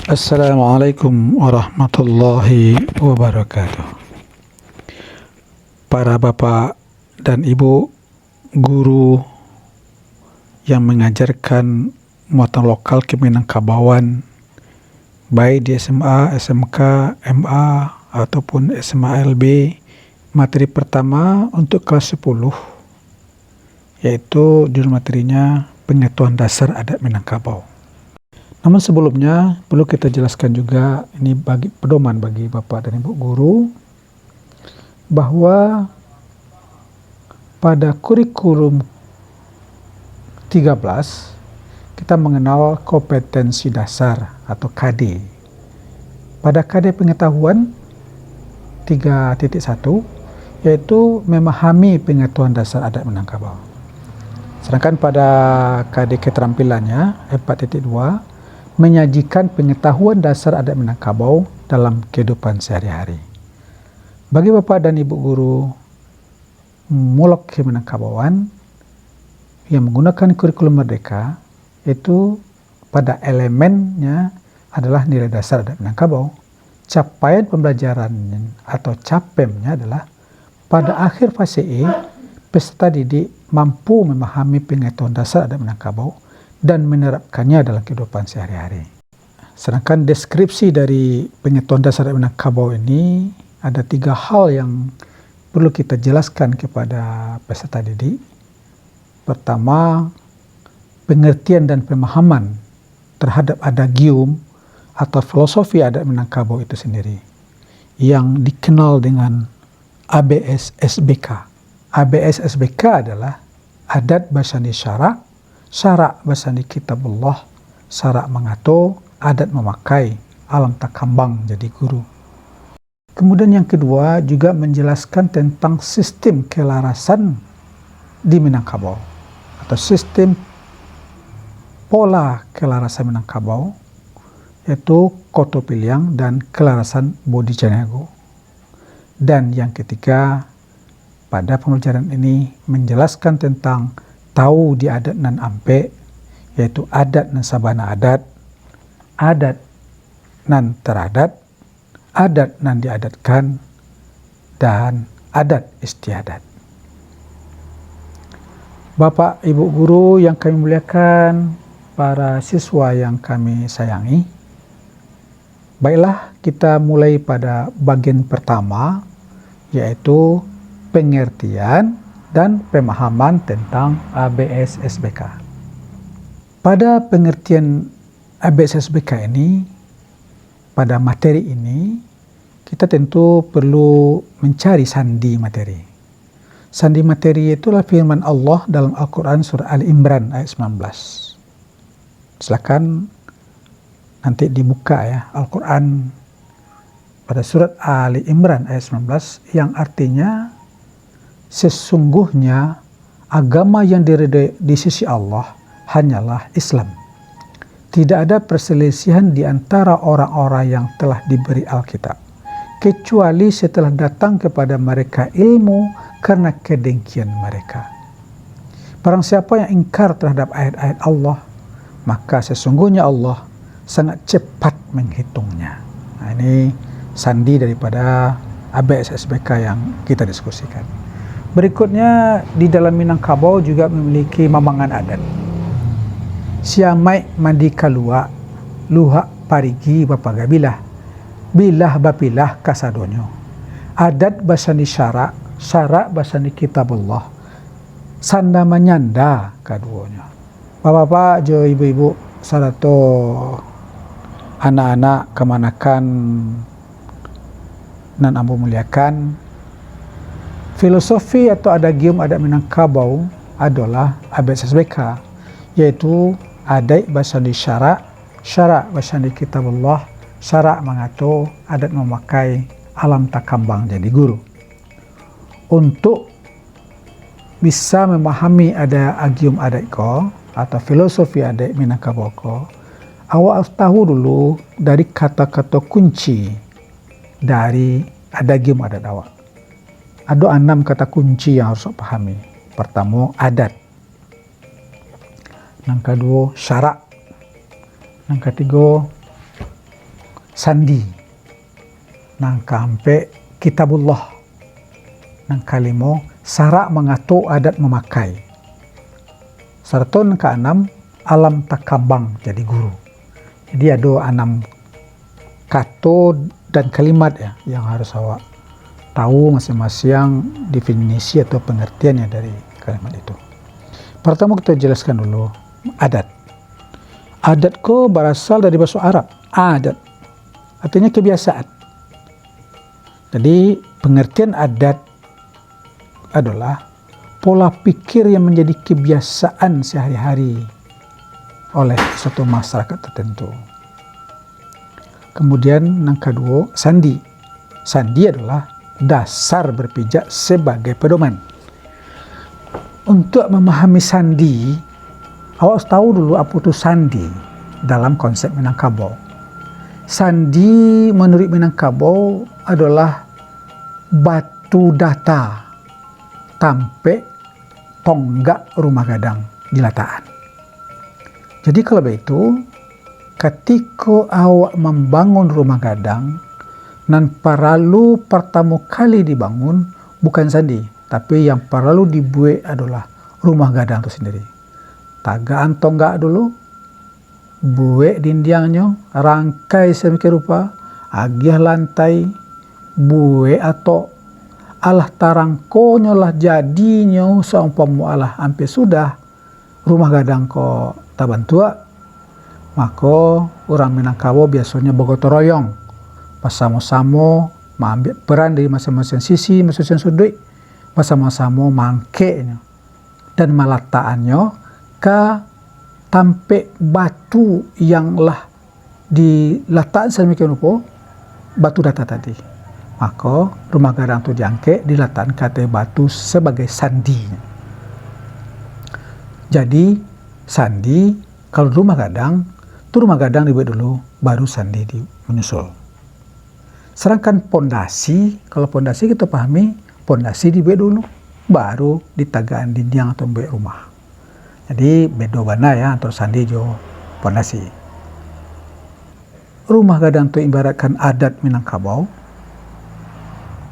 Assalamualaikum warahmatullahi wabarakatuh. Para bapak dan ibu guru yang mengajarkan muatan lokal ke Minangkabauan, baik di SMA, SMK, MA, ataupun SMA LB, materi pertama untuk kelas 10, yaitu judul materinya Pengetahuan Dasar Adat Minangkabau. Namun sebelumnya perlu kita jelaskan juga, ini bagi pedoman bagi Bapak dan Ibu guru, bahwa pada kurikulum 13 kita mengenal kompetensi dasar atau KD. Pada KD pengetahuan 3.1 yaitu memahami pengetahuan dasar adat Minangkabau. Sedangkan pada KD keterampilannya 4.2 menyajikan pengetahuan dasar adat Minangkabau dalam kehidupan sehari-hari. Bagi Bapak dan Ibu guru Mulok ke Minangkabauan yang menggunakan kurikulum merdeka, itu pada elemennya adalah nilai dasar adat Minangkabau. Capaian pembelajaran atau CAPEM-nya adalah pada akhir fase E, peserta didik mampu memahami pengetahuan dasar adat Minangkabau dan menerapkannya dalam kehidupan sehari-hari. Sedangkan deskripsi dari pengetahuan dasar adat Minangkabau ini ada 3 hal yang perlu kita jelaskan kepada peserta didik. Pertama, pengertian dan pemahaman terhadap adagium atau filosofi adat Minangkabau itu sendiri, yang dikenal dengan ABS-SBK. ABS-SBK adalah adat basani syarak, syarak basani kitabullah, syarak mengato, adat memakai, alam takambang jadi guru. Kemudian yang kedua juga menjelaskan tentang sistem kelarasan di Minangkabau atau sistem pola kelarasan Minangkabau, yaitu Koto Piliang dan kelarasan Bodi Caniago. Dan yang ketiga, pada pembelajaran ini menjelaskan tentang tahu di adat nan ampe, yaitu adat nan sabana adat nan teradat, adat nan diadatkan, dan adat istiadat. Bapak Ibu guru yang kami muliakan, para siswa yang kami sayangi, baiklah kita mulai pada bagian pertama, yaitu pengertian dan pemahaman tentang ABS-SBK. Pada pengertian ABS-SBK ini, pada materi ini, kita tentu perlu mencari sandi materi. Sandi materi itulah firman Allah dalam Al-Quran surah Ali Imran ayat 19. Silakan nanti dibuka ya, Al-Quran pada surat Ali Imran ayat 19, yang artinya sesungguhnya agama yang diridhai di sisi Allah hanyalah Islam. Tidak ada perselisihan di antara orang-orang yang telah diberi Alkitab, kecuali setelah datang kepada mereka ilmu karena kedengkian mereka. Barang siapa yang ingkar terhadap ayat-ayat Allah, maka sesungguhnya Allah sangat cepat menghitungnya. Nah, ini sandi daripada ABS-SBK yang kita diskusikan. Berikutnya, di dalam Minangkabau juga memiliki mamangan adat. Siamai mandi kalua, luhak parigi bapagabilah, bilah bapilah kasadonyo. Adat basani syarak, syarak basani kitabullah, sanda menyanda kaduonyo. Bapak-bapak, jo ibu-ibu, sarato anak-anak kemanakan nan ambo muliakan, filosofi atau adagium adat Minangkabau adalah ABS-SBK, yaitu adat basani syarak, syarak basani kitabullah, syarak mengato, adat memakai, alam takambang jadi guru. Untuk bisa memahami ada agium adat ko atau filosofi adat Minangkabau ko, awak harus tahu dulu dari kata-kata kunci dari adagium adat awak. Ada 6 kata kunci yang harus pahami. Pertama, adat. Yang kedua, syarak. Yang ketiga, sandi, nang kampe kitabullah, nang kalimo sara mengatur adat memakai. Serta nang keenam alam takabang jadi guru. Jadi ada 6 kata dan kalimat ya yang harus awak tahu masing-masing definisi atau pengertiannya dari kalimat itu. Pertama kita jelaskan dulu adat. Adat ko berasal dari bahasa Arab. Adat artinya kebiasaan. Jadi pengertian adat adalah pola pikir yang menjadi kebiasaan sehari-hari oleh suatu masyarakat tertentu. Kemudian yang kedua, sandi. Sandi adalah dasar berpijak sebagai pedoman. Untuk memahami sandi, awak harus tahu dulu apa itu sandi dalam konsep Minangkabau. Sandi menurut Minangkabau adalah batu data tampe tonggak rumah gadang di lataan. Jadi kalau begitu, ketika awak membangun rumah gadang, nan perlu pertama kali dibangun bukan sandi, tapi yang perlu dibuat adalah rumah gadang itu sendiri. Tagaan tonggak dulu, buat dindingnya, rangkai sedemikian rupa, agih lantai, buat atau alah tarangkonya lah jadinya seumpama alah hampir sudah rumah gadang ko tabantua, maka orang Minangkabau biasanya bergotong royong, bersama-sama mengambil peran dari masing-masing sisi, masing-masing sudut, bersama-sama mangkeknya dan melataannya ke tampek batu yang lah diletakkan sedemikian rupa batu data tadi. Maka rumah gadang itu diangkat diletakkan kata batu sebagai sandi. Jadi sandi kalau rumah gadang itu rumah gadang dibuat dulu baru sandi menyusul. Sedangkan pondasi, kalau pondasi kita pahami pondasi dibuat dulu baru ditagaan dinding atau membuat rumah. Jadi beda bana ya antara sandi jo pondasi. Rumah gadang itu ibaratkan adat Minangkabau.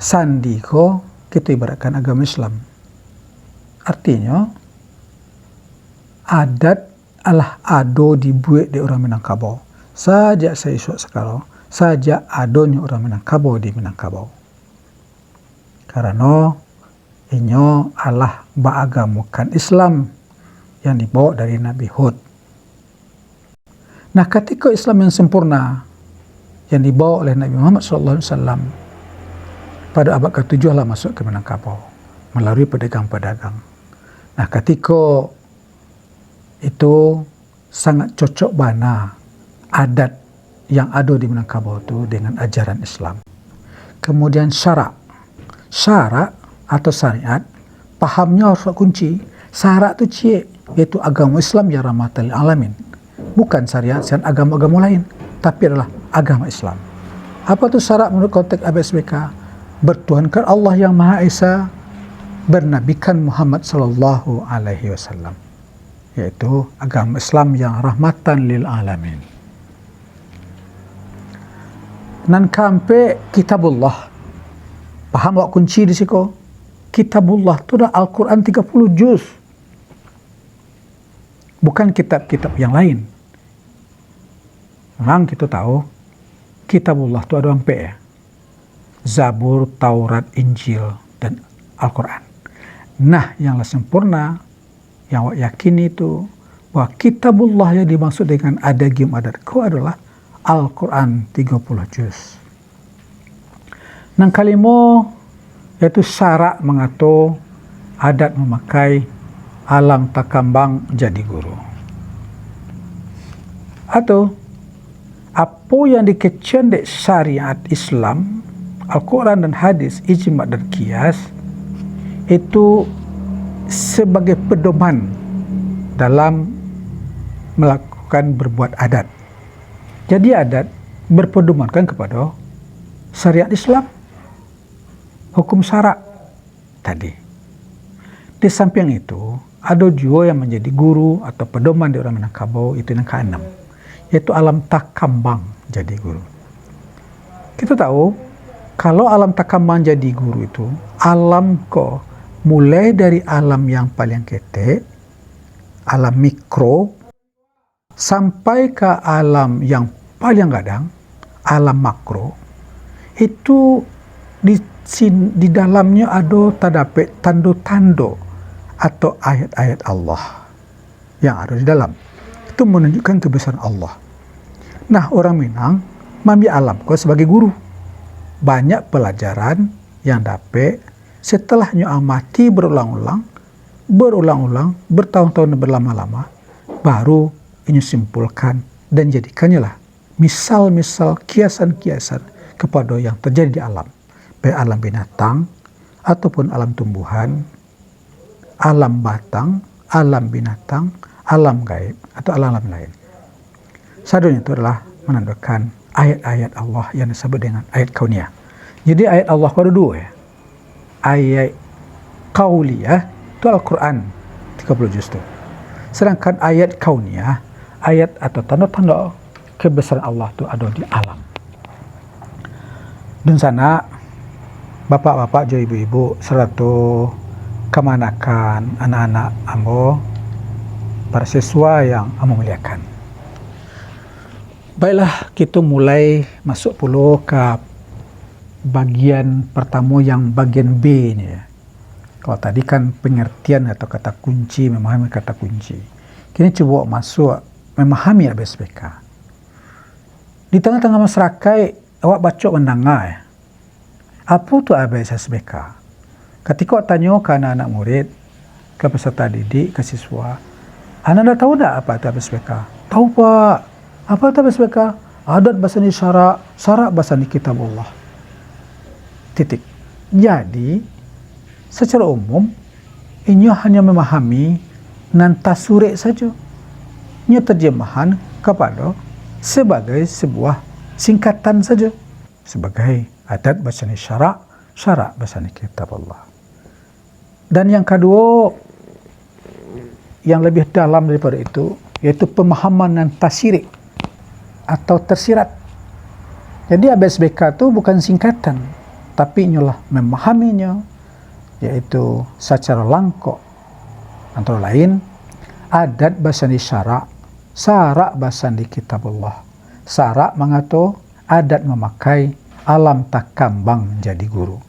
Sandi ko kita ibaratkan agama Islam. Artinya adat alah ado dibuat di orang Minangkabau. Sajak saya isuk sekarang, sajak adonya orang Minangkabau di Minangkabau. Karena inyo alah beragamukan Islam yang dibawa dari Nabi Hud. Nah, ketika Islam yang sempurna yang dibawa oleh Nabi Muhammad SAW pada abad ke-7 lah masuk ke Minangkabau melalui pedagang-pedagang. Nah, ketika itu sangat cocok bana adat yang ada di Minangkabau itu dengan ajaran Islam. Kemudian syarak atau syariat, pahamnya harus kunci. Syarak itu cie, yaitu agama Islam yang rahmatan lil alamin. Bukan syariat dan agama-agama lain, tapi adalah agama Islam. Apa itu syarak menurut konteks ABSBK? Bertuhankan Allah yang Maha Esa, bernabikan Muhammad sallallahu alaihi wasallam, yaitu agama Islam yang rahmatan lil alamin. Nan kampe kitabullah. Paham wak kunci di siko? Kitabullah itu dah Al-Quran 30 juz. Bukan kitab-kitab yang lain. Memang kita tahu kitabullah itu ada ampe ya. Zabur, Taurat, Injil, dan Al-Quran. Nah, yang sempurna, yang awak yakini itu, bahwa kitabullah yang dimaksud dengan adagium adatku adalah Al-Quran 30 juz. Nang kalimo, yaitu syarak mengatur adat memakai alang takambang jadi guru. Atau, apa yang dikecen dek syariat Islam, Al-Quran dan hadis, ijma' dan qiyas, itu sebagai pedoman dalam melakukan berbuat adat. Jadi adat berpedomankan kepada syariat Islam, hukum syarak tadi. Di samping itu, ada juga yang menjadi guru atau pedoman di orang Minangkabau, itu yang ke-6, yaitu alam takambang jadi guru. Kita tahu kalau alam takamang jadi guru itu, alam ko mulai dari alam yang paling ketek, alam mikro, sampai ke alam yang paling gadang, alam makro, itu di dalamnya ada terdapat tanda-tanda atau ayat-ayat Allah yang ada di dalam. Itu menunjukkan kebesaran Allah. Nah, orang Minang mengambil alam ko sebagai guru. Banyak pelajaran yang dapat setelahnya amati berulang-ulang, bertahun-tahun berlama-lama, baru ini simpulkan dan jadikannya lah misal-misal, kiasan-kiasan kepada yang terjadi di alam, baik alam binatang ataupun alam tumbuhan, alam batang, alam binatang, alam gaib atau alam lain. Sadunya itu adalah menandakan ayat-ayat Allah yang disebut dengan ayat kauniyah. Jadi ayat Allah ada dua ya. Ayat kauliyah itu Al-Quran 30 juz itu. Sedangkan ayat kauniyah, ayat atau tanda-tanda kebesaran Allah itu ada di alam. Dan sana bapak-bapak, ibu-ibu serta kemanakan anak-anak ambo, para siswa yang ambo muliakan. Baiklah, kita mulai masuk pula ke bagian pertama yang bagian B ini ya. Kalau tadi kan pengertian atau kata kunci, memahami kata kunci. Kini coba masuk memahami ABSPK. Di tengah-tengah masyarakat, awak baca mendengar ya. Apa tu ABSPK? Ketika awak tanya ke anak-anak murid, ke peserta didik, ke siswa, anda tahu tak apa itu ABSPK? Tahu Pak. Apa itu ABSPK? Adat bahasa ni syarak, syarak bahasa ni kitab Allah. Titik. Jadi, secara umum, ini hanya memahami nan tasure saja. Ini terjemahan kepada sebagai sebuah singkatan saja. Sebagai adat bahasa ni syarak, syarak bahasa ni kitab Allah. Dan yang kedua, yang lebih dalam daripada itu, yaitu pemahaman nan tasirik atau tersirat. Jadi ABSBK itu bukan singkatan, tapi inilah memahaminya, yaitu secara langkok. Antara lain, adat bahasa di syarak, syarak bahasa di kitab Allah. Syarak mengatur adat memakai, alam tak kambang jadi guru.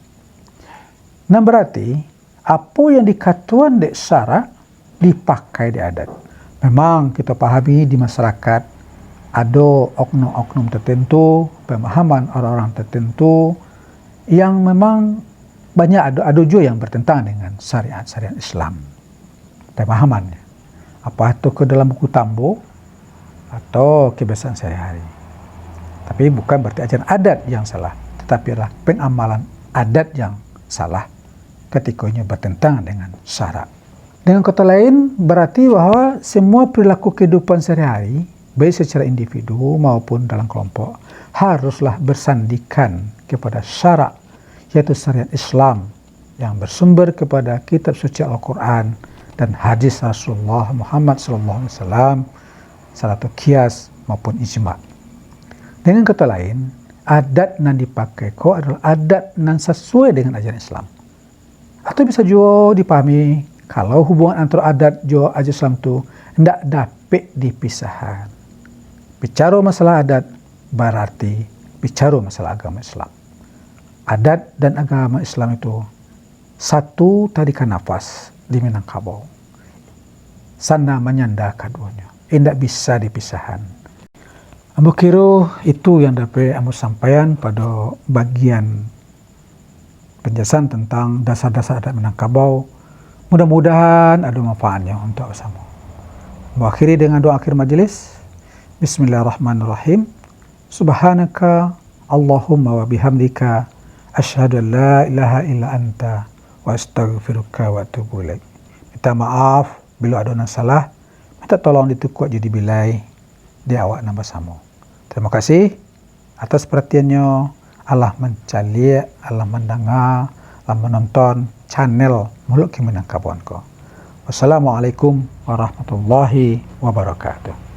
Nah berarti, apa yang dikatuan di syarak, dipakai di adat. Memang kita pahami di masyarakat, ada oknum-oknum tertentu, pemahaman orang-orang tertentu yang memang banyak ada juga yang bertentangan dengan syariat-syariat Islam. Pemahamannya. Apa itu ke dalam buku tambo atau kebiasaan sehari-hari. Tapi bukan berarti ajaran adat yang salah, tetapi adalah pengamalan adat yang salah ketika ini bertentangan dengan syarak. Dengan kata lain, berarti bahwa semua perilaku kehidupan sehari-hari, baik secara individu maupun dalam kelompok, haruslah bersandikan kepada syarak, yaitu syariat Islam yang bersumber kepada kitab suci Al-Quran dan hadis Rasulullah Muhammad SAW, satu kias maupun ijma'. Dengan kata lain, adat yang dipakai ko adalah adat yang sesuai dengan ajaran Islam. Atau bisa juga dipahami kalau hubungan antara adat dan ajaran Islam itu tidak dapat dipisahkan. Bicara masalah adat berarti bicara masalah agama Islam. Adat dan agama Islam itu satu tarikan nafas di Minangkabau. Sana menyanda keduanya. Tidak bisa dipisahkan. Ambo kira itu yang dapat ambo sampaikan pada bagian penjelasan tentang dasar-dasar adat Minangkabau. Mudah-mudahan ada manfaatnya untuk bersama. Ambo akhiri dengan doa akhir majelis. Bismillahirrahmanirrahim. Subhanaka Allahumma wa bihamdika asyhadu an la ilaha illa anta wa astaghfiruka wa atubu ilaik. Minta maaf bila ada yang salah. Minta tolong ditukuk jadi bilai di awak nambah sama. Terima kasih atas perhatiannya. Allah mencalik, Allah mendengar, Allah menonton channel Muluk Minangkabau. Wassalamualaikum warahmatullahi wabarakatuh.